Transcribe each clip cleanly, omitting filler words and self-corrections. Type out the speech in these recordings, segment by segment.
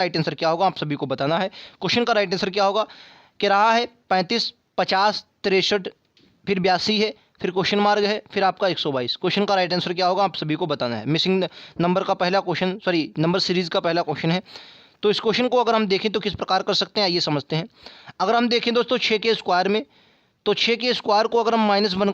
Right answer क्या होगा आप सभी को बताना है। क्वेश्चन का राइट आंसर क्या होगा कि रहा है 35, 50, 63, फिर 82 है, फिर क्वेश्चन मार्क है, फिर आपका 122। क्वेश्चन का राइट आंसर क्या होगा आप सभी को बताना है। मिसिंग नंबर का पहला क्वेश्चन, सॉरी नंबर सीरीज का पहला क्वेश्चन है। तो इस क्वेश्चन को अगर हम देखें तो किस प्रकार कर सकते हैं आइए समझते हैं। अगर हम देखें दोस्तों 6 के स्क्वायर में, तो 6 के स्क्वायर को अगर हम -1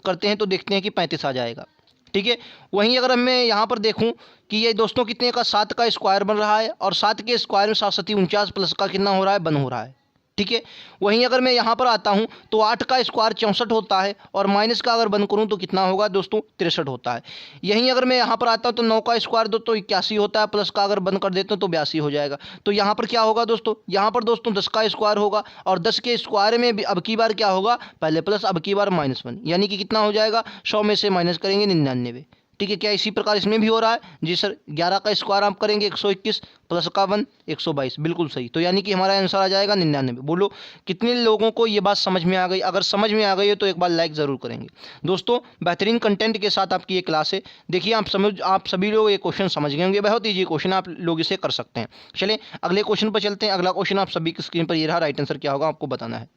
करते हैं तो देखते हैं कि 35 आ जाएगा। ठीक है, वहीं अगर मैं यहाँ पर देखूँ कि ये दोस्तों कितने का 7 का स्क्वायर बन रहा है, और 7 के स्क्वायर में 7 7 49 प्लस का कितना हो रहा है 1 हो रहा है। ठीक है, वहीं अगर मैं यहाँ पर आता हूँ तो 8 का स्क्वायर 64 होता है, और माइनस का अगर बंद करूँ तो कितना होगा दोस्तों 63 होता है। यहीं अगर मैं यहाँ पर आता हूँ तो 9 का स्क्वायर दो तो 81 होता है, प्लस का अगर बंद कर देते हैं तो 82 हो जाएगा। तो यहाँ पर क्या होगा दोस्तों, यहाँ पर दोस्तों 10 का स्क्वायर होगा, और 10 के स्क्वायर में भी अब की बार क्या होगा पहले प्लस, अब की बार -1, यानी कि कितना हो जाएगा 100 में से माइनस करेंगे 99। ठीक है, क्या इसी प्रकार इसमें भी हो रहा है जी सर। 11 का स्क्वायर आप करेंगे 121, प्लस का 1 122, बिल्कुल सही। तो यानी कि हमारा आंसर आ जाएगा 99। बोलो कितने लोगों को ये बात समझ में आ गई? अगर समझ में आ गई है तो एक बार लाइक ज़रूर करेंगे। दोस्तों बेहतरीन कंटेंट के साथ आपकी ये क्लास है। देखिए आप सभी लोग ये क्वेश्चन समझ गए होंगे, बहुत ईजी क्वेश्चन, आप लोग इसे कर सकते हैं। चलें अगले क्वेश्चन पर चलते हैं। अगला क्वेश्चन आप सभी की स्क्रीन पर ये रहा, राइट आंसर क्या होगा आपको बताना है।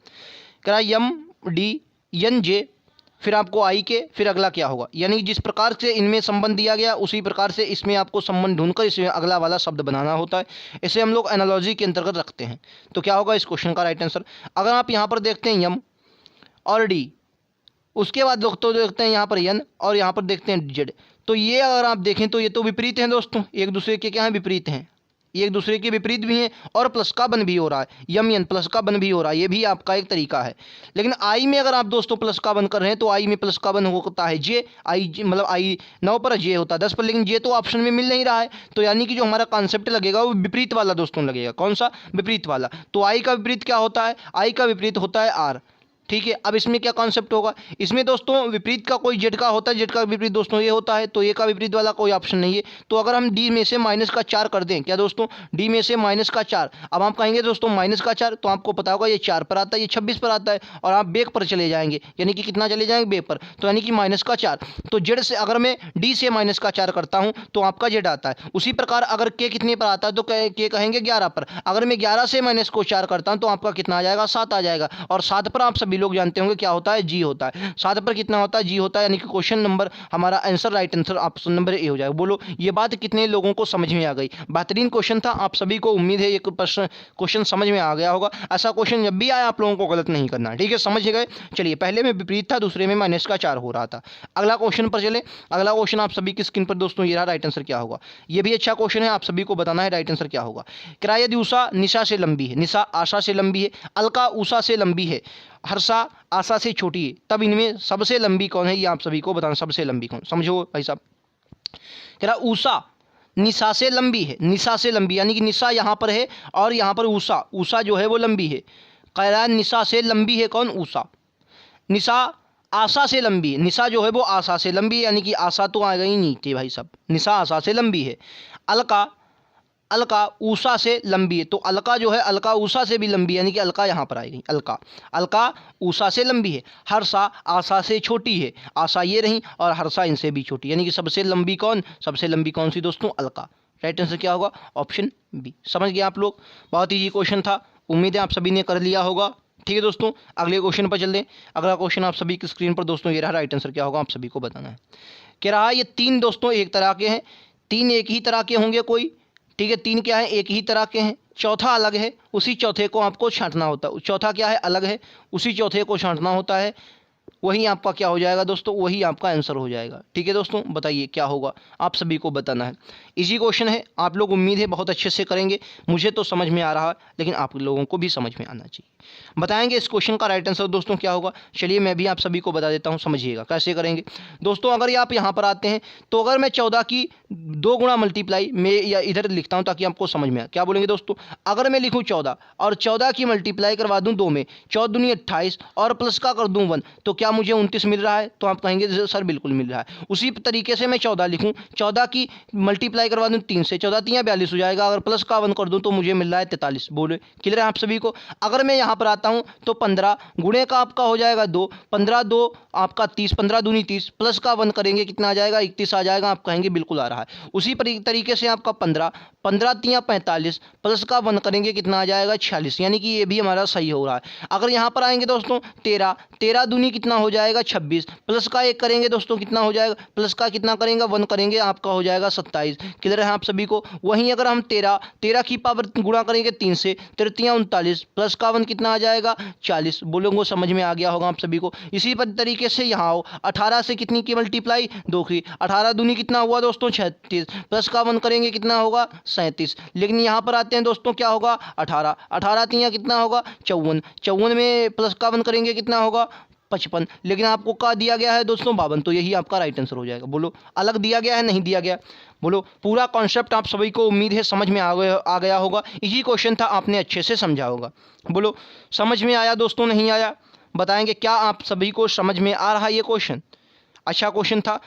कह रहा MDNJ, फिर आपको आई के, फिर अगला क्या होगा, यानी जिस प्रकार से इनमें संबंध दिया गया उसी प्रकार से इसमें आपको संबंध ढूंढकर इसमें अगला वाला शब्द बनाना होता है। इसे हम लोग एनालॉजी के अंतर्गत रखते हैं। तो क्या होगा इस क्वेश्चन का राइट आंसर। अगर आप यहाँ पर देखते हैं M और D, उसके बाद दोस्तों देखते हैं यहाँ पर N, और यहाँ पर देखते हैं Z। तो ये अगर आप देखें तो ये तो विपरीत हैं दोस्तों, एक दूसरे के क्या हैं विपरीत हैं, ये एक दूसरे के विपरीत भी हैं, और प्लस का बन भी हो रहा है। MN प्लस का बन भी हो रहा है, ये भी आपका एक तरीका है। लेकिन आई में अगर आप दोस्तों प्लस का बन कर रहे हैं तो आई में प्लस का बन होता है J, मतलब आई 9 पर J होता है 10 पर, लेकिन J तो ऑप्शन में मिल नहीं रहा है। तो यानी कि जो हमारा कॉन्सेप्ट लगेगा वो विपरीत वाला दोस्तों लगेगा। कौन सा? विपरीत वाला। तो आई का विपरीत क्या होता है? आई का विपरीत होता है R। ठीक है, अब इसमें क्या कॉन्सेप्ट होगा, इसमें दोस्तों विपरीत का कोई जेड का होता है, जेड का विपरीत दोस्तों ये होता है, तो ए का विपरीत वाला कोई ऑप्शन नहीं है। तो अगर हम डी में से -4 कर दें, क्या दोस्तों डी में से -4, अब आप कहेंगे दोस्तों -4, तो आपको पता होगा ये 4 पर आता है, ये 26 पर आता है, और आप बेक पर चले जाएंगे, यानी कि कितना चले जाएंगे बेक पर, तो यानी कि -4। तो जेड से अगर मैं डी से -4 करता हूँ तो आपका जेड आता है। उसी प्रकार अगर के कितने पर आता है तो के कहेंगे 11 पर। अगर मैं 11 से -4 करता हूँ तो आपका कितना आ जाएगा 7 आ जाएगा, और 7 पर आप सभी लोग जानते होंगे क्या होता है जी होता है। 7 पर कितना होता है जी होता है, यानी कि क्वेश्चन नंबर हमारा answer right answer option number A हो जाएगा। बोलो ये बात कितने लोगों को समझ में आ गई? बेहतरीन क्वेश्चन था, आप सभी को उम्मीद है ये क्वेश्चन समझ में आ गया होगा। ऐसा क्वेश्चन जब भी आए आप लोगों को गलत नहीं करना है, ठीक है, समझ गए। चलिए पहले में विपरीत था, दूसरे में -4 हो रहा था। अगला क्वेश्चन पर चले। अगला क्वेश्चन आप सभी की स्क्रीन पर दोस्तों ये रहा, राइट आंसर क्या होगा। ये भी अच्छा क्वेश्चन है, आप सभी को बताना है राइट आंसर क्या होगा। किराया यदि उषा निशा से लंबी है, निशा आशा से लंबी है, अलका उषा से लंबी है, हर्षा आशा से छोटी है, तब इनमें सबसे लंबी कौन है, ये आप सभी को बताना। सबसे लंबी कौन, समझो भाई साहब। कह रहा उषा निशा से लंबी है, निशा से लंबी, यानी कि निशा यहाँ पर है और यहाँ पर उषा, उषा जो है वो लंबी है। कह रहा निशा से लंबी है कौन, उषा। निशा आशा से लंबी है, निशा जो है वो आशा से लंबी है, यानी कि आशा तो आ गई नीचे भाई साहब, निशा आशा से लंबी है। अलका, अलका उषा से लंबी है, तो अलका जो है अलका उषा से भी लंबी है, यानी कि अलका यहाँ पर आएगी, अलका, अलका उषा से लंबी है। हर्षा आशा से छोटी है, आशा ये रही और हर्षा इनसे भी छोटी, यानी कि सबसे लंबी कौन, सबसे लंबी कौन सी दोस्तों, अलका। राइट आंसर क्या होगा, ऑप्शन बी। समझ गए आप लोग, बहुत ईजी क्वेश्चन था, उम्मीद है आप सभी ने कर लिया होगा। ठीक है दोस्तों, अगले क्वेश्चन पर चल दें। अगला क्वेश्चन आप सभी की स्क्रीन पर दोस्तों ये रहा, राइट आंसर क्या होगा आप सभी को बताना है। कह रहा है ये 3 दोस्तों एक तरह के हैं, 3 एक ही तरह के होंगे कोई, ठीक है, 3 क्या है एक ही तरह के हैं, चौथा अलग है, उसी चौथे को आपको छांटना होता है। चौथा क्या है अलग है, उसी चौथे को छांटना होता है, वही आपका क्या हो जाएगा दोस्तों, वही आपका आंसर हो जाएगा। ठीक है दोस्तों, बताइए क्या होगा, आप सभी को बताना है। इजी क्वेश्चन है, आप लोग उम्मीद है बहुत अच्छे से करेंगे, मुझे तो समझ में आ रहा है, लेकिन आप लोगों को भी समझ में आना चाहिए। बताएंगे इस क्वेश्चन का राइट आंसर दोस्तों क्या होगा। चलिए मैं भी आप सभी को बता देता हूँ, समझिएगा कैसे करेंगे दोस्तों। अगर आप यहाँ पर आते हैं तो अगर मैं 14 की 2 गुणा मल्टीप्लाई में या इधर लिखता हूँ ताकि आपको समझ में आए, क्या बोलेंगे दोस्तों। अगर मैं लिखूँ 14 और 14 की मल्टीप्लाई करवा दूँ 2 में, 14 दूनी 28 और प्लस का कर दूँ 1, तो क्या मुझे 29 मिल रहा है, तो आप कहेंगे सर बिल्कुल मिल रहा है। उसी तरीके से मैं 14 लिखूँ, 14 की मल्टीप्लाई करवा दूँ 3 से, 14 3 42 हो जाएगा। अगर प्लस का 1 कर दूँ तो मुझे मिल रहा है 43। बोले क्लियर है आप सभी को। अगर मैं यहाँ पर आता हूँ तो 15 गुणे का आपका हो जाएगा 2, 15 2 आपका 30, 15 दूनी 30, प्लस का 1 करेंगे कितना आ जाएगा 31 आ जाएगा। आप कहेंगे बिल्कुल आ रहा है। उसी तरीके से आपका 15 15 3 45, प्लस का 1 करेंगे कितना आ जाएगा 46, यानी कि ये भी हमारा सही हो रहा है। अगर यहाँ पर आएंगे दोस्तों 13, 13 दूनी कितना हो जाएगा 26, प्लस का 1 करेंगे दोस्तों कितना हो जाएगा, प्लस का कितना करेंगे 1 करेंगे आपका हो जाएगा 27। क्लियर है आप सभी को। वहीं अगर हम 13 की पावर गुणा करेंगे 3 से, 13 39, प्लस का 1 कितना आ जाएगा 40। बोलोगे समझ में आ गया होगा आप सभी को। इसी तरीके से यहाँ आओ, 18 से कितनी की मल्टीप्लाई 2 की, 18 दूनी कितना हुआ दोस्तों 36, प्लस का 1 करेंगे कितना होगा 37। लेकिन यहाँ पर आते हैं दोस्तों क्या होगा 18, 18 3 कितना होगा 54, 54 में प्लस का 1 करेंगे कितना होगा 55। लेकिन आपको क्या दिया गया है दोस्तों 52, तो यही आपका राइट आंसर हो जाएगा। बोलो अलग दिया गया है नहीं दिया गया। बोलो पूरा कॉन्सेप्ट आप सभी को उम्मीद है समझ में आ गया होगा। यही क्वेश्चन था, आपने अच्छे से समझा होगा। बोलो समझ में आया दोस्तों नहीं आया, बताएंगे क्या आप सभी को समझ में आ रहा है ये क्वेश्चन। अच्छा क्वेश्चन था।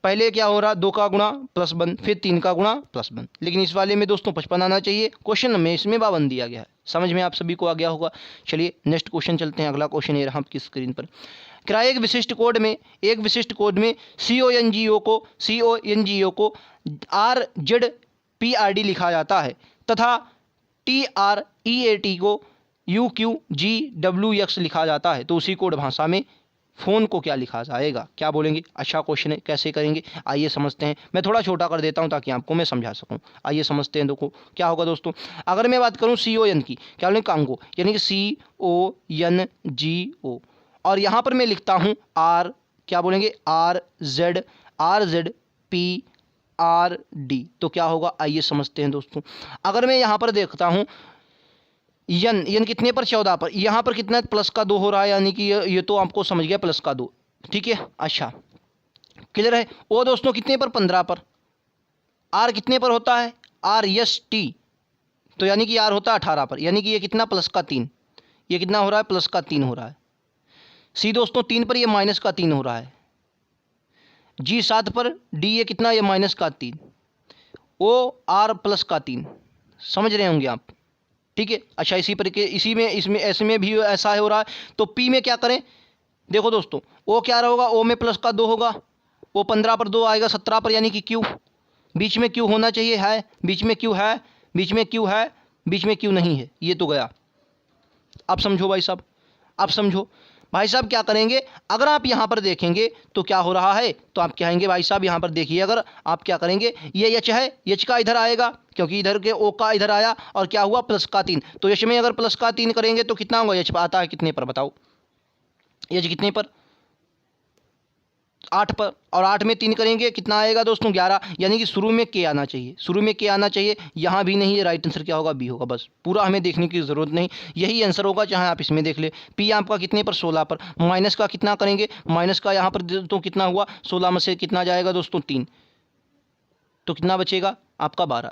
पहले क्या हो रहा 2 का गुणा प्लस 1, फिर 3 का गुणा प्लस 1, लेकिन इस वाले में दोस्तों 55 आना चाहिए। क्वेश्चन में इसमें 52 दिया गया है। समझ में आप सभी को आ गया होगा। चलिए नेक्स्ट क्वेश्चन चलते हैं। अगला क्वेश्चन ये रहा आपकी स्क्रीन पर। क्या एक विशिष्ट कोड में CONGO को RZPRD लिखा जाता है तथा TREAT को UQGWX लिखा जाता है, तो उसी कोड भाषा में फ़ोन को क्या लिखा जाएगा, क्या बोलेंगे। अच्छा क्वेश्चन है, कैसे करेंगे आइए समझते हैं। मैं थोड़ा छोटा कर देता हूं ताकि आपको मैं समझा सकूं। आइए समझते हैं। देखो क्या होगा दोस्तों। अगर मैं बात करूं CON की, क्या बोलेंगे कांगो, यानी कि CONGO, और यहाँ पर मैं लिखता हूँ R, क्या बोलेंगे RZPRD, तो क्या होगा आइए समझते हैं दोस्तों। अगर मैं यहाँ पर देखता हूँ यन कितने पर 14 पर, यहाँ पर कितना प्लस का 2 हो रहा है, यानी कि ये तो आपको समझ गया प्लस का 2। ठीक है अच्छा क्लियर है। ओ दोस्तों कितने पर 15 पर, आर कितने पर होता है RST, तो यानी कि आर होता है 18 पर, यानी कि ये कितना प्लस का 3, ये कितना हो रहा है प्लस का 3 हो रहा है। सी दोस्तों 3 पर ये माइनस का 3 हो रहा है। G 7 पर, डी ये कितना ये माइनस का 3, ओ आर प्लस का 3। समझ रहे होंगे आप। ठीक है अच्छा इसी पर के इसमें ऐसे में भी ऐसा हो रहा है। तो पी में क्या करें, देखो दोस्तों ओ क्या होगा, ओ में प्लस का 2 होगा, ओ 15 पर 2 आएगा 17 पर, यानी कि क्यू, बीच में क्यू होना चाहिए है, बीच में क्यू है, बीच में क्यू है, बीच में क्यू नहीं है, ये तो गया। अब समझो भाई साहब, अब समझो भाई साहब क्या करेंगे। अगर आप यहाँ पर देखेंगे तो क्या हो रहा है, तो आप कहेंगे भाई साहब यहाँ पर देखिए, अगर आप क्या करेंगे ये एच है, एच का इधर आएगा क्योंकि इधर के ओ का इधर आया, और क्या हुआ प्लस का 3, तो एच में अगर प्लस का 3 करेंगे तो कितना होगा, एच आता है कितने पर बताओ, एच कितने पर 8 पर, और 8 में 3 करेंगे कितना आएगा दोस्तों 11, यानी कि शुरू में के आना चाहिए, शुरू में के आना चाहिए। यहाँ भी नहीं, राइट आंसर क्या होगा बी होगा। बस पूरा हमें देखने की ज़रूरत नहीं, यही आंसर होगा, चाहे आप इसमें देख ले। पी आपका कितने पर 16 पर, माइनस का कितना करेंगे, माइनस का यहाँ पर तो कितना हुआ 16 में से कितना जाएगा दोस्तों 3, तो कितना बचेगा आपका 12,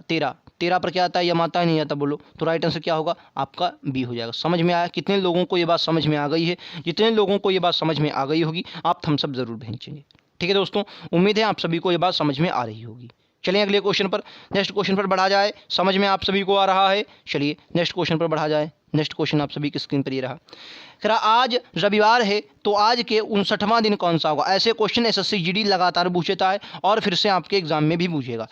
13 पर क्या आता है, यम आता है नहीं आता, बोलो। तो राइट आंसर क्या होगा आपका बी हो जाएगा। समझ में आया। कितने लोगों को ये बात समझ में आ गई है, जितने लोगों को ये बात समझ में आ गई होगी आप थम्स अप जरूर भेजेंगे। ठीक है दोस्तों, उम्मीद है आप सभी को ये बात समझ में आ रही होगी। चलिए अगले क्वेश्चन पर, नेक्स्ट क्वेश्चन पर बढ़ा जाए। समझ में आप सभी को आ रहा है, चलिए नेक्स्ट क्वेश्चन पर बढ़ा जाए। नेक्स्ट क्वेश्चन आप सभी की स्क्रीन पर ये रहा। आज रविवार है तो आज के 59वां दिन कौन सा होगा। ऐसे क्वेश्चन एसएससी जीडी लगातार पूछता है और फिर से आपके एग्जाम में भी पूछेगा।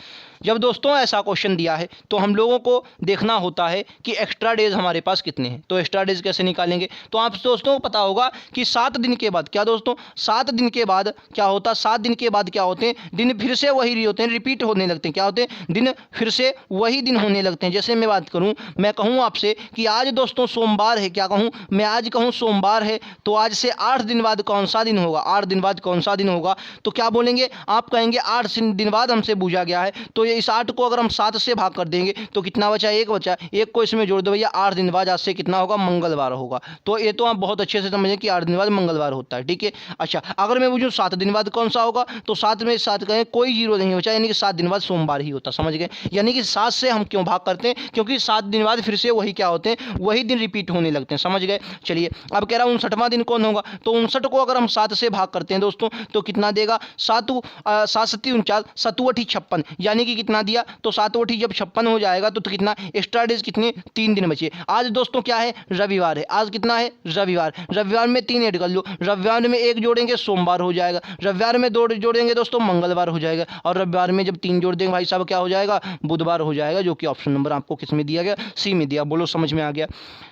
जब दोस्तों ऐसा क्वेश्चन दिया है तो हम लोगों को देखना होता है कि एक्स्ट्रा डेज हमारे पास कितने हैं। तो एक्स्ट्रा डेज कैसे निकालेंगे, तो आप दोस्तों को पता होगा कि 7 दिन के बाद, क्या दोस्तों 7 दिन के बाद क्या होता है, 7 दिन के बाद क्या होते हैं, दिन फिर से वही होते हैं, रिपीट होने लगते हैं। क्या होते हैं, दिन फिर से वही दिन होने लगते हैं। जैसे मैं बात करूं, मैं कहूं आपसे कि आज दोस्तों सोमवार है, क्या कहूं मैं, आज कहूं सोमवार है, तो आज से 8 दिन बाद कौन सा दिन होगा, 8 दिन बाद कौन सा दिन होगा, तो क्या बोलेंगे आप, कहेंगे 8 दिन बाद हमसे पूछा गया है, तो ये इस 8 को अगर हम 7 से भाग कर देंगे तो कितना बचा, 1 बचा, 1 को इसमें जोड़ दो भैया, 8 दिन बाद आज से कितना होगा, मंगलवार होगा। तो ये तो आप बहुत अच्छे से समझें कि 8 दिन बाद मंगलवार होता है। ठीक है अच्छा, अगर मैं पूछूं 7 दिन बाद कौन सा होगा, तो 7 में 7 कहें कोई जीरो नहीं बचा, यानी कि 7 दिन बाद सोमवार ही होता। समझ गए, यानी कि 7 से हम क्यों भाग करते हैं, क्योंकि 7 दिन बाद फिर से वही क्या होते हैं, वही दिन रिपीट होने लगते हैं। समझ गए। चलिए अब कह रहा हूँ 59वां दिन कौन होगा, तो 59 को अगर हम 7 से भाग करते हैं दोस्तों तो कितना देगा, 7×7=49, 7×8=56, यानी कि कितना दिया, तो 7×8 जब 56 हो जाएगा तो कितना एक्स्ट्रा डेज कितने, 3 दिन बचे। आज दोस्तों क्या है, रविवार है, आज कितना है, रविवार, रविवार में 3 ऐड कर लो, रविवार में 1 जोड़ेंगे सोमवार हो जाएगा, रविवार में 2 जोड़ेंगे दोस्तों मंगलवार हो जाएगा, और रविवार में जब 3 जोड़ देंगे भाई साहब क्या हो जाएगा, बुधवार हो जाएगा, जो कि ऑप्शन नंबर आपको किस में दिया गया, सी में दिया। बोलो समझ में आ गया,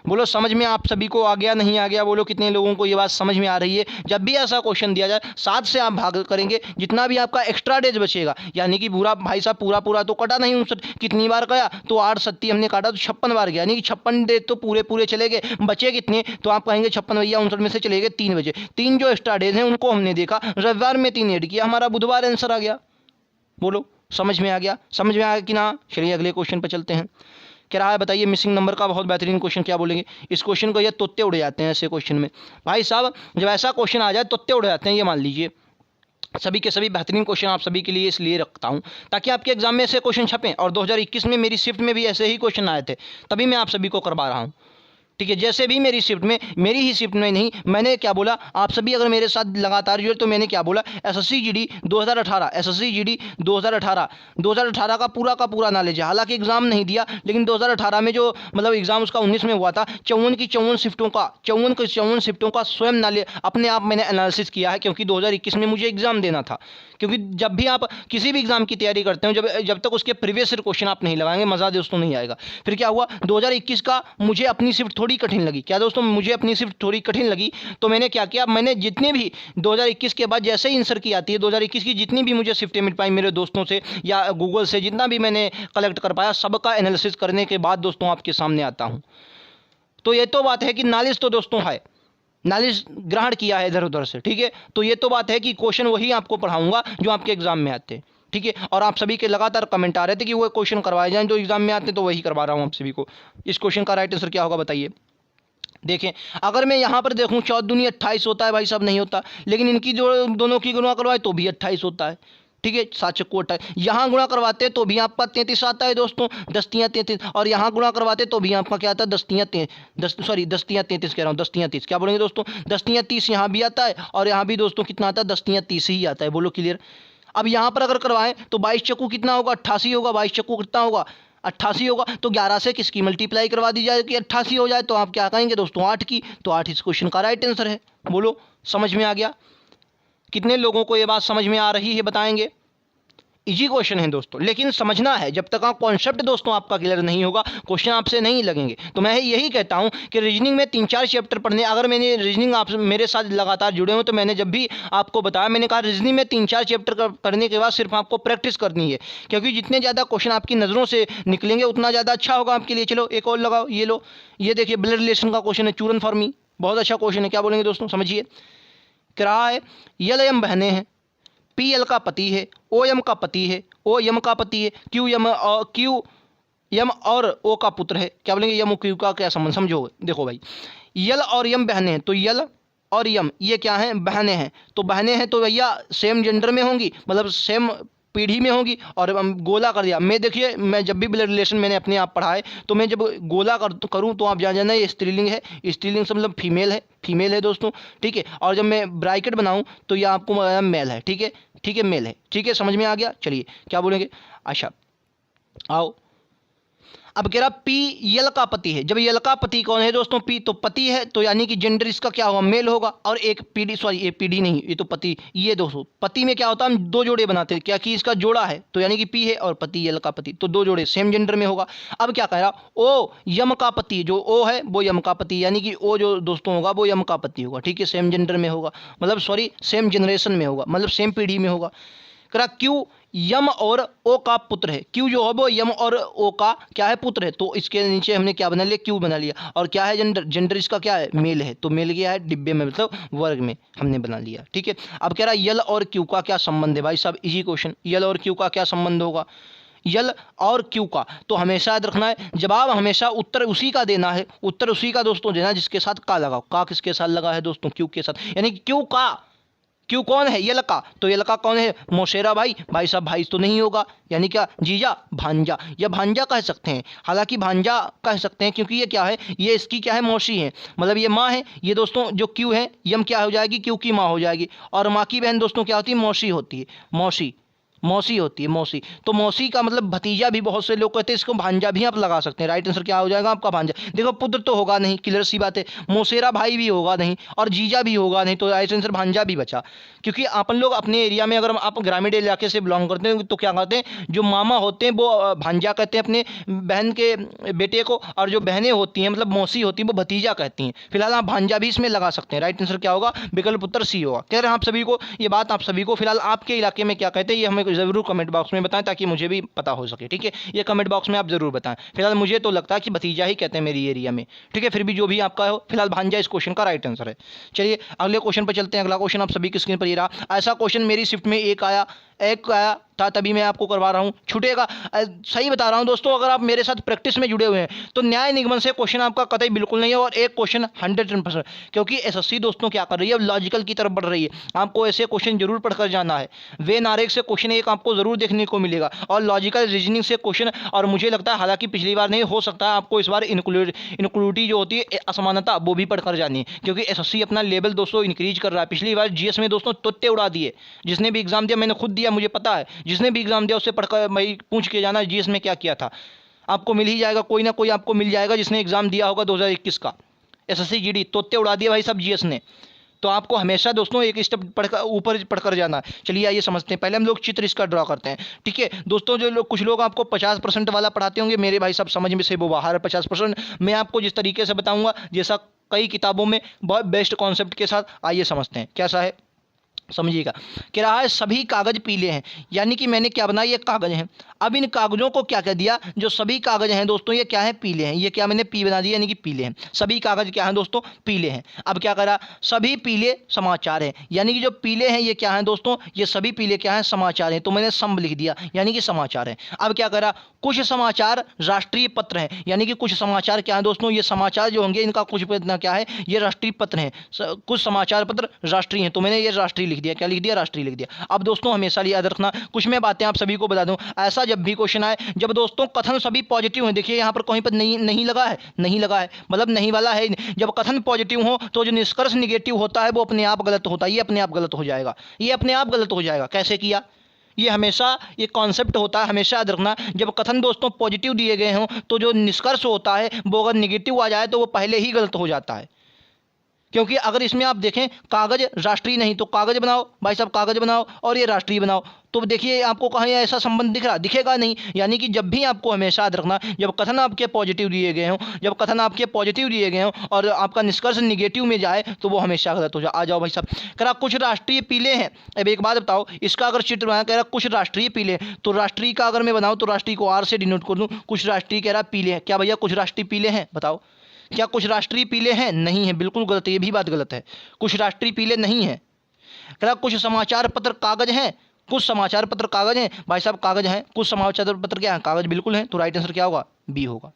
बोलो समझ में आप सभी को आ गया, नहीं आ गया, बोलो कितने लोगों को ये बात समझ में आ रही है। जब भी ऐसा क्वेश्चन दिया जाए 7 से आप भाग करेंगे, जितना भी आपका एक्स्ट्रा डेज बचेगा, यानी कि पूरा भाई साहब पूरा तो कटा नहीं, 59 कितनी बार गया, तो 8×7 हमने काटा तो 56 बार गया, यानी कि 56 डेज तो पूरे चले गए, बचे कितने, तो आप कहेंगे 56 भैया 59 में से चले गए 3 बजे, 3 जो एक्स्ट्रा डेज हैं उनको हमने देखा, रविवार में 3 ऐड किया, हमारा बुधवार आंसर आ गया। बोलो समझ में आ गया, समझ में आ गया कि ना। चलिए अगले क्वेश्चन पर चलते हैं। क्या रहा है बताइए, मिसिंग नंबर का बहुत बेहतरीन क्वेश्चन, क्या बोलेंगे इस क्वेश्चन को, ये तोते उड़ जाते हैं ऐसे क्वेश्चन में भाई साहब, जब ऐसा क्वेश्चन आ जाए तोते उड़ जाते हैं, ये मान लीजिए। सभी के सभी बेहतरीन क्वेश्चन आप सभी के लिए इसलिए रखता हूं ताकि आपके एग्जाम में ऐसे क्वेश्चन छपें, और 2021 में मेरी शिफ्ट में भी ऐसे ही क्वेश्चन आए थे, तभी मैं आप सभी को करवा रहा हूं। ठीक है, जैसे भी मेरी शिफ्ट में, मेरी ही शिफ्ट में नहीं, मैंने क्या बोला, आप सभी अगर मेरे साथ लगातार जुड़े तो मैंने क्या बोला, एसएससी जीडी 2018, एसएससी जीडी 2018 का पूरा नॉलेज है। हालांकि एग्जाम नहीं दिया, लेकिन 2018 में जो मतलब एग्जाम उसका 19 में हुआ था, 54 शिफ्टों का स्वयं नॉलेज अपने आप मैंने एनालिसिस किया है, क्योंकि 2021 में मुझे एग्जाम देना था। क्योंकि जब भी आप किसी भी एग्जाम की तैयारी करते हो, जब तक उसके प्रीवियस क्वेश्चन आप नहीं लगाएंगे, मजा दोस्तों नहीं आएगा। फिर क्या हुआ, 2021 का मुझे अपनी शिफ्ट थोड़ी कठिन लगी, क्या दोस्तों, मुझे अपनी शिफ्ट थोड़ी कठिन लगी, तो मैंने क्या किया, मैंने जितने भी 2021 के बाद जैसे ही आंसर की आती है, 2021 की जितनी भी मुझे शिफ्टें मिल पाई मेरे दोस्तों से या गूगल से, जितना भी मैंने कलेक्ट कर पाया, सबका एनालिसिस करने के बाद दोस्तों आपके सामने आता हूं। तो ये तो बात है कि नॉलेज तो दोस्तों है, नॉलेज ग्रहण किया है इधर उधर से, ठीक है। तो ये तो बात है कि क्वेश्चन वही आपको पढ़ाऊंगा जो आपके एग्जाम में आते हैं, ठीक है। और आप सभी के लगातार कमेंट आ रहे थे कि वो क्वेश्चन करवाए जाएं जो एग्जाम में आते हैं, तो वही करवा रहा हूं आप सभी को। इस क्वेश्चन का राइट आंसर क्या होगा बताइए। देखें, अगर मैं यहाँ पर देखूँ 14 दूनी 28 होता है भाई साहब, नहीं होता, लेकिन इनकी जो दोनों की गुणा करवाए तो भी 28 होता है, ठीक है। 7 चक्कू 28, यहाँ गुणा करवाते तो भी आपका 33 आता है दोस्तों, 10×3 33, और यहाँ गुणा करवाते तो भी आपका क्या आता है, 10×3 33 कह रहा हूँ, 10×3 30, क्या बोलेंगे दोस्तों, 10×3 30 यहाँ भी आता है, और यहाँ भी दोस्तों कितना आता है, 10×3 30 ही आता है। बोलो क्लियर। अब यहाँ पर अगर करवाएं तो 22 चक्कू कितना होगा, 88 होगा, 22 चक्कू कितना होगा, 88 होगा। तो 11 से किसकी मल्टीप्लाई करवा दी जाए कि 88 हो जाए, तो आप क्या कहेंगे दोस्तों, 8 की। तो 8 इस क्वेश्चन का राइट आंसर है। बोलो समझ में आ गया, कितने लोगों को ये बात समझ में आ रही है बताएंगे। इजी क्वेश्चन है दोस्तों, लेकिन समझना है, जब तक आप कॉन्सेप्ट दोस्तों आपका क्लियर नहीं होगा क्वेश्चन आपसे नहीं लगेंगे। तो मैं यही कहता हूं कि रीजनिंग में 3-4 चैप्टर पढ़ने, अगर मैंने रीजनिंग आप मेरे साथ लगातार जुड़े हो तो मैंने जब भी आपको बताया, मैंने कहा रीजनिंग में 3-4 चैप्टर करने के बाद सिर्फ आपको प्रैक्टिस करनी है, क्योंकि जितने ज़्यादा क्वेश्चन आपकी नज़रों से निकलेंगे उतना ज़्यादा अच्छा होगा आपके लिए। चलो एक और लगाओ, ये लो, ये देखिए ब्लड रिलेशन का क्वेश्चन है, चूरन फॉर्मी, बहुत अच्छा क्वेश्चन है। क्या बोलेंगे दोस्तों, समझिए। क्या रहा है, यल एम बहनें हैं, पी एल का पति है, ओ एम का पति है, ओ यम का पति है, क्यू यम और ओ का पुत्र है। क्या बोलेंगे, यम और क्यू का क्या संबंध, समझो। देखो भाई, यल और यम बहनें हैं, तो यल और यम ये क्या हैं, बहनें हैं। तो बहनें हैं तो भैया सेम जेंडर में होंगी, मतलब सेम पीढ़ी में होंगी। और गोला कर दिया, मैं देखिए, मैं जब भी ब्लड रिलेशन मैंने अपने आप पढ़ा है, तो मैं जब गोला करूँ तो आप जान जाना ये स्त्रीलिंग है, स्त्रीलिंग से मतलब फीमेल है दोस्तों, ठीक है। और जब मैं ब्रैकेट बनाऊँ तो ये आपको मेल है, ठीक है, मेल है, ठीक है, समझ में आ गया। चलिए क्या बोलेंगे, अच्छा आओ। अब कह रहा पी यल का पति है, जब यल का पति कौन है दोस्तों, पी तो पति है, तो यानी कि जेंडर इसका क्या होगा, मेल होगा। और एक पीडी, सॉरी ये पीडी नहीं, ये तो पति, ये दोस्तों पति में क्या होता है, हम 2 जोड़े बनाते हैं, क्या कि इसका जोड़ा है, तो यानी कि पी है और पति यल का पति, तो 2 जोड़े सेम जेंडर में होगा। अब क्या कह रहा, ओ यम का पति, जो ओ है वो यम का पति, यानी कि ओ जो दोस्तों होगा वो यम का पति होगा, ठीक है, सेम जेंडर में होगा, मतलब सॉरी सेम जनरेशन में होगा, मतलब सेम पीढ़ी में होगा। कह रहा क्यू यम और ओ का पुत्र है, क्यू जो है वो यम और ओ का क्या है, पुत्र है, तो इसके नीचे हमने क्या बना लिया, क्यू बना लिया। और क्या है जेंडर इसका क्या है, मेल है, तो मेल क्या है, डिब्बे में मतलब वर्ग में हमने बना लिया, ठीक है। अब कह रहा यल और क्यू का क्या संबंध है, भाई साहब इजी क्वेश्चन, यल और क्यू का क्या संबंध होगा, यल और क्यू का, तो हमेशा याद रखना है, जवाब हमेशा उत्तर उसी का देना है, उत्तर उसी का दोस्तों देना जिसके साथ का लगाओ। का किसके साथ लगा है दोस्तों, क्यू के साथ, यानी क्यू का क्यों कौन है? ये लड़का, तो ये लड़का कौन है? मौसेरा भाई। भाई साहब भाई तो नहीं होगा, यानी क्या? जीजा, भांजा, या भांजा कह सकते हैं। हालांकि भांजा कह सकते हैं क्योंकि ये क्या है, ये इसकी क्या है, मौसी है, मतलब ये माँ है। ये दोस्तों जो क्यू है, यम क्या हो जाएगी? क्यू की माँ हो जाएगी। और माँ की बहन दोस्तों क्या होती है? मौसी होती है। मौसी, मौसी होती है, मौसी। तो मौसी का मतलब भतीजा भी बहुत से लोग कहते हैं, इसको भांजा भी आप लगा सकते हैं। राइट आंसर क्या हो जाएगा आपका? भांजा। देखो पुत्र तो होगा नहीं, क्लियर सी बात है। मौसेरा भाई भी होगा नहीं, और जीजा भी होगा नहीं, तो राइट आंसर भांजा भी बचा। क्योंकि अपन लोग अपने एरिया में, अगर आप ग्रामीण इलाके से बिलोंग करते हैं तो क्या कहते हैं, जो मामा होते हैं वो भांजा कहते हैं अपने बहन के बेटे को, और जो बहनें होती हैं मतलब मौसी होती हैं वो भतीजा कहती हैं। फिलहाल आप भांजा भी इसमें लगा सकते हैं। राइट आंसर क्या होगा? विकल्प उत्तर सी होगा। कह रहे हैं आप सभी को ये बात, आप सभी को फिलहाल आपके इलाके में क्या कहते हैं ये हमें ज़रूर कमेंट बॉक्स में बताएं, ताकि मुझे भी पता हो सके। ठीक है, ये कमेंट बॉक्स में आप ज़रूर बताएं। फिलहाल मुझे तो लगता है कि भतीजा ही कहते हैं मेरी एरिया में। ठीक है, फिर भी जो भी आपका हो, फिलहाल भांजा इस क्वेश्चन का राइट आंसर है। चलिए अगले क्वेश्चन पर चलते हैं। अगला क्वेश्चन आप सभी की स्क्रीन पर ये रहा। ऐसा क्वेश्चन मेरी शिफ्ट में एक आया था, तभी मैं आपको करवा रहा हूँ, छूटेगा। सही बता रहा हूँ दोस्तों, अगर आप मेरे साथ प्रैक्टिस में जुड़े हुए हैं तो न्याय निगमन से क्वेश्चन आपका कतई बिल्कुल नहीं है, और एक क्वेश्चन 100%, क्योंकि एसएससी दोस्तों क्या कर रही है, लॉजिकल की तरफ बढ़ रही है। आपको ऐसे क्वेश्चन जरूर पढ़कर जाना है। वे नारेक से क्वेश्चन एक आपको जरूर देखने को मिलेगा, और लॉजिकल रीजनिंग से क्वेश्चन। और मुझे लगता है, हालांकि पिछली बार नहीं, हो सकता है आपको इस बार इनक्लूडिटी जो होती है, असमानता, वो भी पढ़कर जानी है, क्योंकि एसएससी अपना लेवल दोस्तों इंक्रीज कर रहा है। पिछली बार जीएस में दोस्तों तोते उड़ा दिए। जिसने भी एग्जाम दिया, मैंने खुद दिया, मुझे पता है, जिसने भी एग्जाम दिया उससे पढ़कर भाई पूछ के जाना जीएस में क्या किया था। आपको मिल ही जाएगा, कोई ना कोई आपको मिल जाएगा जिसने एग्जाम दिया होगा 2021 का। एसएससी जीडी तोते उड़ा दिया भाई सब जीएस ने। तो आपको हमेशा दोस्तों एक स्टेप पढ़कर ऊपर पढ़कर जाना है। चलिए आइए समझते हैं। पहले हम लोग चित्र इसका ड्रा करते हैं। ठीक है दोस्तों, जो लोग, कुछ लोग आपको 50% वाला पढ़ाते होंगे, मेरे भाई सब समझ में से वो बाहर है 50%। मैं आपको जिस तरीके से बताऊंगा, जैसा कई किताबों में बहुत बेस्ट कॉन्सेप्ट के साथ, आइए समझते हैं कैसा है, समझिएगा। कह रहा है सभी कागज पीले हैं, यानी कि मैंने क्या बनाया, ये कागज हैं। अब इन कागजों को क्या कह दिया, जो सभी कागज हैं दोस्तों ये क्या है, पीले हैं। ये क्या मैंने पी बना दिया, यानी कि पीले हैं। सभी कागज क्या हैं दोस्तों, पीले हैं। अब क्या करा, सभी पीले समाचार हैं, यानी कि जो पीले हैं ये क्या है दोस्तों, ये सभी पीले क्या हैं, समाचार हैं। तो मैंने सम लिख दिया, यानी कि समाचार हैं। अब क्या करा, कुछ समाचार राष्ट्रीय पत्र हैं, यानी कि कुछ समाचार क्या है दोस्तों, ये समाचार जो होंगे इनका कुछ इतना क्या है, ये राष्ट्रीय पत्र हैं। कुछ समाचार पत्र राष्ट्रीय हैं, तो मैंने ये राष्ट्रीय लिख दिया। क्या लिख दिया, राष्ट्रीय लिख दिया। अब दोस्तों हमेशा याद रखना, कुछ मैं बातें आप सभी को बता दूं, ऐसा जब भी क्वेश्चन आए, जब दोस्तों कथन सभी पॉजिटिव हैं, देखिए यहाँ पर कहीं पर नहीं लगा है, नहीं लगा है, मतलब नहीं वाला है। जब कथन पॉजिटिव हो तो जो निष्कर्ष निगेटिव होता है वो अपने आप गलत होता है, ये अपने आप गलत हो जाएगा, ये अपने आप गलत हो जाएगा। कैसे किया, ये हमेशा ये कॉन्सेप्ट होता है, हमेशा याद रखना। जब कथन दोस्तों पॉजिटिव दिए गए हों तो जो निष्कर्ष होता है वो अगर निगेटिव आ जाए तो वो पहले ही गलत हो जाता है। क्योंकि अगर इसमें आप देखें कागज राष्ट्रीय नहीं, तो कागज बनाओ भाई साहब, कागज बनाओ, और ये राष्ट्रीय बनाओ, तो देखिए आपको कहीं ऐसा संबंध दिख रहा, दिखेगा नहीं। यानी कि जब भी आपको हमेशा याद रखना, जब कथन आपके पॉजिटिव दिए गए हों, जब कथन आपके पॉजिटिव दिए गए हों और आपका निष्कर्ष निगेटिव में जाए तो वो हमेशा गलत हो जाए। आ जाओ भाई साहब, कह रहा कुछ राष्ट्रीय पीले हैं। अब एक बात बताओ, इसका अगर चित्र बनाया, कह रहा कुछ राष्ट्रीय पीले, तो राष्ट्रीय का अगर मैं बनाऊँ तो राष्ट्रीय को आर से डिनोट कर दूँ, कुछ राष्ट्रीय कह रहा पीले हैं। क्या भैया कुछ राष्ट्रीय पीले हैं, बताओ क्या कुछ राष्ट्रीय पीले हैं, नहीं है, बिल्कुल गलत है, ये भी बात गलत है। कुछ राष्ट्रीय पीले नहीं है। कह रहा कुछ समाचार पत्र कागज हैं, कुछ समाचार पत्र कागज हैं, भाई साहब कागज हैं, कुछ समाचार पत्र क्या है, कागज बिल्कुल हैं, तो राइट आंसर क्या होगा, बी होगा।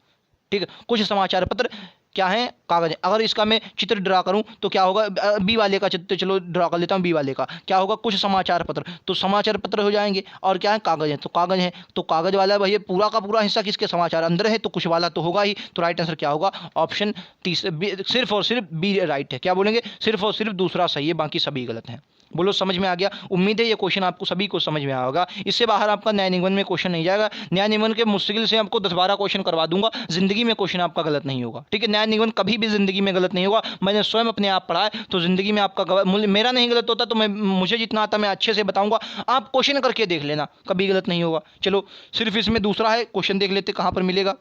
ठीक है, कुछ समाचार पत्र क्या है, कागज है। अगर इसका मैं चित्र ड्रा करूं तो क्या होगा, बी वाले का चित्र चलो ड्रा कर लेता हूं, बी वाले का क्या होगा, कुछ समाचार पत्र, तो समाचार पत्र हो जाएंगे, और क्या है, कागज है, तो कागज है, तो कागज वाला भैया पूरा का पूरा हिस्सा किसके, समाचार अंदर है, तो कुछ वाला तो होगा ही, तो राइट आंसर क्या होगा, ऑप्शन सिर्फ और सिर्फ बी राइट है। क्या बोलेंगे, सिर्फ और सिर्फ दूसरा सही है, बाकी सभी गलत हैं। बोलो समझ में आ गया। उम्मीद है ये क्वेश्चन आपको सभी को समझ में आया होगा। इससे बाहर आपका न्याय निगमन में क्वेश्चन नहीं जाएगा। न्याय निगमन के मुश्किल से आपको 10-12 क्वेश्चन करवा दूंगा, जिंदगी में क्वेश्चन आपका गलत नहीं होगा। ठीक है, न्याय निगमन कभी भी जिंदगी में गलत नहीं होगा। मैंने स्वयं अपने आप पढ़ा है, तो जिंदगी में आपका मेरा नहीं गलत होता, तो मुझे जितना आता मैं अच्छे से बताऊंगा, आप क्वेश्चन करके देख लेना, कभी गलत नहीं होगा। चलो सिर्फ इसमें दूसरा है, क्वेश्चन देख लेते कहाँ पर मिलेगा,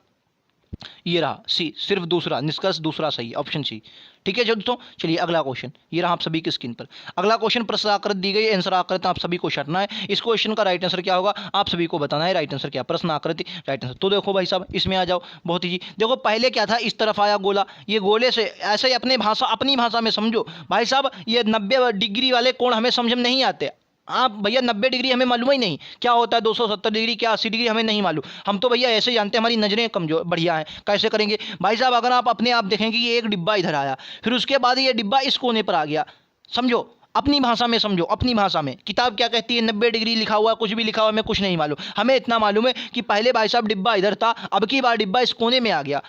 ये रहा सी, सिर्फ दूसरा, निष्कर्ष दूसरा सही, ऑप्शन सी। ठीक है दोस्तों, चलिए अगला क्वेश्चन, ये रहा आप सभी की स्क्रीन पर। अगला क्वेश्चन प्रश्न आकृति दी गई, आंसर आकृति आप सभी को छांटना है। इस क्वेश्चन का राइट आंसर क्या होगा आप सभी को बताना है। राइट आंसर क्या, प्रश्न आकृति राइट आंसर। तो देखो भाई साहब, इसमें आ जाओ, बहुत ही देखो, पहले क्या था, इस तरफ आया गोला, ये गोले से ऐसे ही अपनी भाषा में समझो भाई साहब। ये 90 डिग्री वाले कोण हमें समझ में नहीं आते। आप भैया 90 डिग्री हमें मालूम ही नहीं क्या होता है, 270 डिग्री क्या 80 डिग्री हमें नहीं मालूम। हम तो भैया ऐसे जानते हैं, हमारी नजरें कमजोर बढ़िया हैं। कैसे करेंगे भाई साहब, अगर आप अपने आप देखेंगे ये एक डिब्बा इधर आया, फिर उसके बाद ये डिब्बा इस कोने पर आ गया, समझो। अपनी भाषा में समझो, अपनी भाषा में। किताब क्या कहती है, 90 डिग्री लिखा हुआ, कुछ भी लिखा हुआ, हमें कुछ नहीं मालूम। हमें इतना मालूम है कि पहले भाई साहब डिब्बा इधर था, अब की बार डिब्बा इस कोने में आ गया,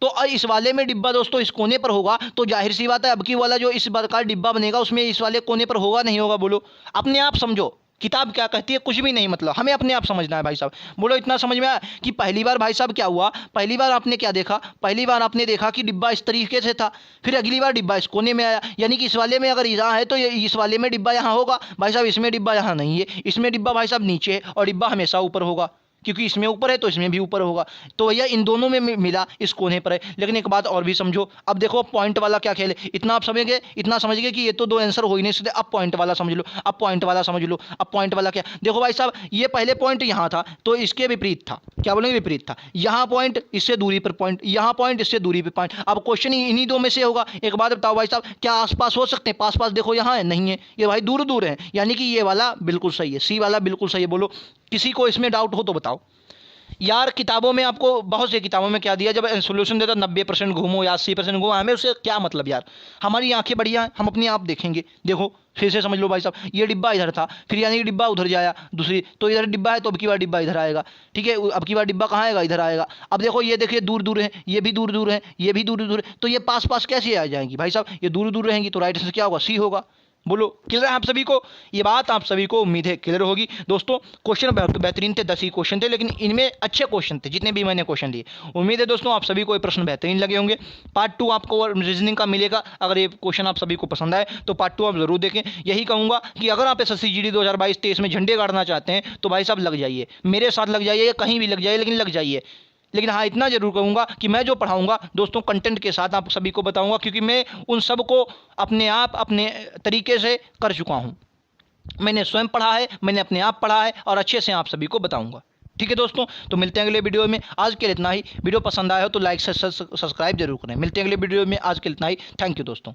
तो इस वाले में डिब्बा दोस्तों इस कोने पर होगा, तो जाहिर सी बात है अब की वाला जो इस बार का डिब्बा बनेगा उसमें इस वाले कोने पर होगा नहीं होगा? बोलो, अपने आप समझो। किताब क्या कहती है कुछ भी नहीं, मतलब हमें अपने आप समझना है भाई साहब। बोलो, इतना समझ में आया कि पहली बार भाई साहब क्या हुआ, पहली बार आपने क्या देखा, पहली बार आपने देखा कि डिब्बा इस तरीके से था, फिर अगली बार डिब्बा इस कोने में आया, यानी कि इस वाले में अगर यहाँ है तो इस वाले में डिब्बा यहाँ होगा भाई साहब, इसमें डिब्बा यहाँ नहीं है, इसमें डिब्बा भाई साहब नीचे है, और डिब्बा हमेशा ऊपर होगा, क्योंकि इसमें ऊपर है तो इसमें भी ऊपर होगा। तो भैया इन दोनों में मिला, इस कोने पर है। लेकिन एक बात और भी समझो, अब देखो पॉइंट वाला क्या खेल है, इतना आप समझ गए, इतना समझ गए कि ये तो दो आंसर हो ही नहीं सकते। अब पॉइंट वाला समझ लो, अब पॉइंट वाला समझ लो। अब पॉइंट वाला क्या, देखो भाई साहब, ये पहले पॉइंट यहाँ था तो इसके विपरीत था, क्या बोलेंगे, विपरीत था। यहाँ पॉइंट, इससे दूरी पर पॉइंट, यहाँ पॉइंट, इससे दूरी पर पॉइंट। अब क्वेश्चन इन्हीं दो में से होगा। एक बात बताओ भाई साहब, क्या आसपास हो सकते हैं? पास पास देखो, यहाँ है, नहीं है, ये भाई दूर दूर है, यानी कि ये वाला बिल्कुल सही है, सी वाला बिल्कुल सही है। बोलो, किसी को इसमें डाउट हो तो बताओ यार। किताबों में आपको बहुत सी किताबों में क्या दिया, जब सोल्यूशन देता 90% घूमो या 80% घूमो, हमें उससे क्या मतलब यार? हमारी आंखें बढ़िया हैं, हम अपने आप देखेंगे। देखो फिर से समझ लो भाई साहब, ये डिब्बा इधर था, फिर यानी कि डिब्बा उधर जाया दूसरी, तो इधर डिब्बा है तो अब की बार डिब्बा इधर आएगा, ठीक है, अब की बार डिब्बा कहाँ आएगा, इधर आएगा। अब देखो ये देखिए दूर दूर है, ये भी दूर दूर है, ये भी दूर दूर है, तो ये पास पास कैसे आ जाएंगी भाई साहब? ये दूर दूर रहेंगी, तो राइट आंसर क्या होगा, सी होगा। बोलो, क्लियर है आप सभी को? ये बात आप सभी को उम्मीद है क्लियर होगी। दोस्तों क्वेश्चन बेहतरीन थे, 10 ही क्वेश्चन थे, लेकिन इनमें अच्छे क्वेश्चन थे जितने भी मैंने क्वेश्चन लिए। उम्मीद है दोस्तों आप सभी को ये प्रश्न बेहतरीन लगे होंगे। पार्ट 2 आपको रीजनिंग का मिलेगा। अगर ये क्वेश्चन आप सभी को पसंद आए तो पार्ट 2 आप जरूर देखें। यही कहूँगा कि अगर आप SSC GD 2022-23 में झंडे गाड़ना चाहते हैं तो भाई साहब लग जाइए, मेरे साथ लग जाइए, कहीं भी लग जाइए, लेकिन लग जाइए। लेकिन हाँ, इतना जरूर कहूँगा कि मैं जो पढ़ाऊँगा दोस्तों कंटेंट के साथ आप सभी को बताऊँगा, क्योंकि मैं उन सब को अपने आप अपने तरीके से कर चुका हूँ। मैंने स्वयं पढ़ा है, मैंने अपने आप पढ़ा है, और अच्छे से आप सभी को बताऊँगा। ठीक है दोस्तों, तो मिलते हैं अगले वीडियो में। आज के लिए इतना ही। वीडियो पसंद आया हो तो लाइक से सब्सक्राइब जरूर करें। मिलते हैं अगले वीडियो में, आज के लिए इतना ही। थैंक यू दोस्तों।